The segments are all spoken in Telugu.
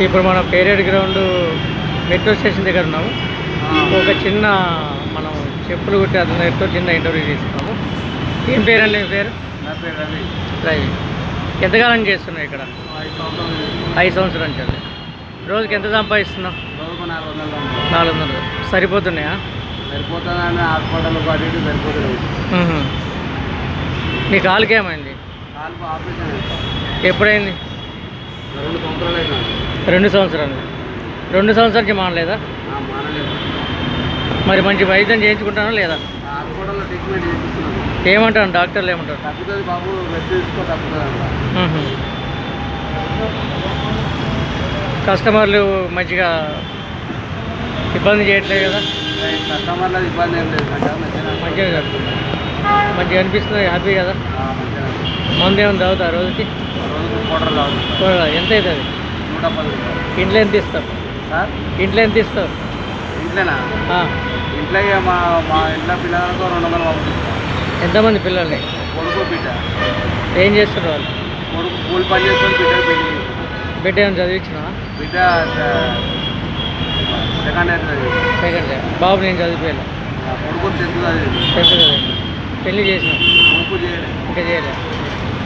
ఇప్పుడు మనం పేరేడ్ గ్రౌండ్ మెట్రో స్టేషన్ దగ్గర ఉన్నాము. ఒక చిన్న మనం చెప్పులు కుట్టే అతని దగ్గరతో చిన్న ఇంటర్వ్యూ తీసుకున్నాము. ఏం పేరండి మీ పేరు? నా పేరు రవి. రవి. ఎంతకాలం చేస్తున్నావు ఇక్కడ? 5 సంవత్సరాల నుంచి. రోజుకి ఎంత సంపాదిస్తున్నావు? రోజుకు 400. 400 సరిపోతున్నాయా? సరిపోతుందని హాస్పిటల్ పాటు సరిపోతుంది. మీ కాలుకి ఏమైంది? కాలు ఆపరేషన్ ఎప్పుడైంది? 2 సంవత్సరాలు అయినా. 2 సంవత్సరాలు. 2 సంవత్సరాలకి మానలేదా? మానలేదు. మరి మంచి వైద్యం చేయించుకుంటానా లేదా? హాస్పిటల్లో ట్రీట్మెంట్ చేయించుకున్నాను. ఏమంటారు డాక్టర్లు? ఏమంటారు? తగ్గుతుంది బాబు, రెస్ట్ తీసుకో, తగ్గుతుంది అంట. కస్టమర్లు మంచిగా ఇబ్బంది చేయట్లేదు కదా? కస్టమర్లకు ఇబ్బంది ఏం లేదు. మంచిగా జరుగుతుంది. మంచిగా అనిపిస్తుంది. హ్యాపీ కదా? మంచిగా. మందు ఏమైనా తాగుతా రోజుకి? రోజుకు పౌడర్ తాగుతుంది. ఎంత అవుతుంది? 110 రూపాయలు. ఇంట్లో ఎంత ఇస్తావు సార్? ఇంట్లో ఎంత ఇస్తావు? ఇంట్లోనా? ఇంట్లో మా ఇంట్లో పిల్లలతో 200 పంపిస్తాం. ఎంతమంది పిల్లల్ని? కొడుకు బిడ్డ. ఏం చేస్తున్నారు వాళ్ళు? కొడుకు కూలి పని చేస్తాడు, బిడ్డ పెళ్లి. బిడ్డ ఏమైనా చదివించినా? బిడ్డ సెకండ్ ఇయర్ చదివి. Second year. బాబు నేను చదివిపోయాను. కొడుకు 10th చదివి. 10th చదివి. పెళ్లి చేసిన? కొడుకు చేయలేదు. ఇంకా చేయలే.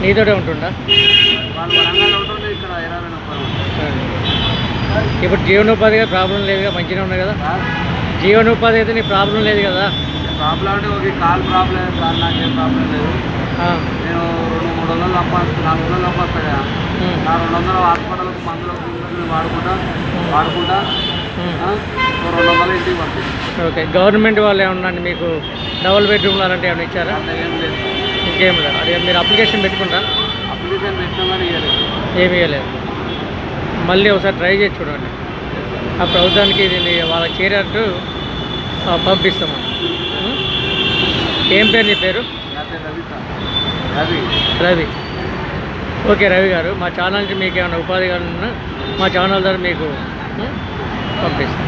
నీతోటే ఉంటుండా? వాళ్ళు వరంగల్లో ఉంటుంది, ఇక్కడ 20 రూపాయలు. ఇప్పుడు జీవనోపాధిగా ప్రాబ్లం లేదుగా? మంచిగా ఉన్నాయి కదా? జీవనోపాధి అయితే నీ ప్రాబ్లం లేదు కదా? ప్రాబ్లం అంటే ఒక కాలు ప్రాబ్లం. కాలు నాకేం ప్రాబ్లం లేదు. నేను 200-300 సంపాదిస్తాను, 400 సంపాదిస్తాను కదా. నా 200 హాస్పిటల్కి మందులకు వాడుకుంటా 200 ఇంటికి పంపిస్తాను. ఓకే. గవర్నమెంట్ వాళ్ళు ఏమన్నా మీకు డబుల్ బెడ్రూమ్లు అలాంటివి ఏమైనా ఇచ్చారా? ఏం లేదు. ఇంకేం లేదు. అది మీరు అప్లికేషన్ పెట్టుకుంటారా? అప్లికేషన్ పెట్టినా కానీ ఇవ్వలేదు. ఏమి ఇవ్వలేదు. మళ్ళీ ఒకసారి ట్రై చేసి చూడండి. ఆ ప్రభుత్వానికి ఇది వాళ్ళకి చేరేట్టు పంపిస్తాము. ఏం పేరు నీ పేరు? రవి. రవి. ఓకే రవి గారు, మా ఛానల్ నుంచి మీకు ఏమైనా ఉపాధి ఉన్నా మా ఛానల్ ద్వారా మీకు పంపిస్తాం.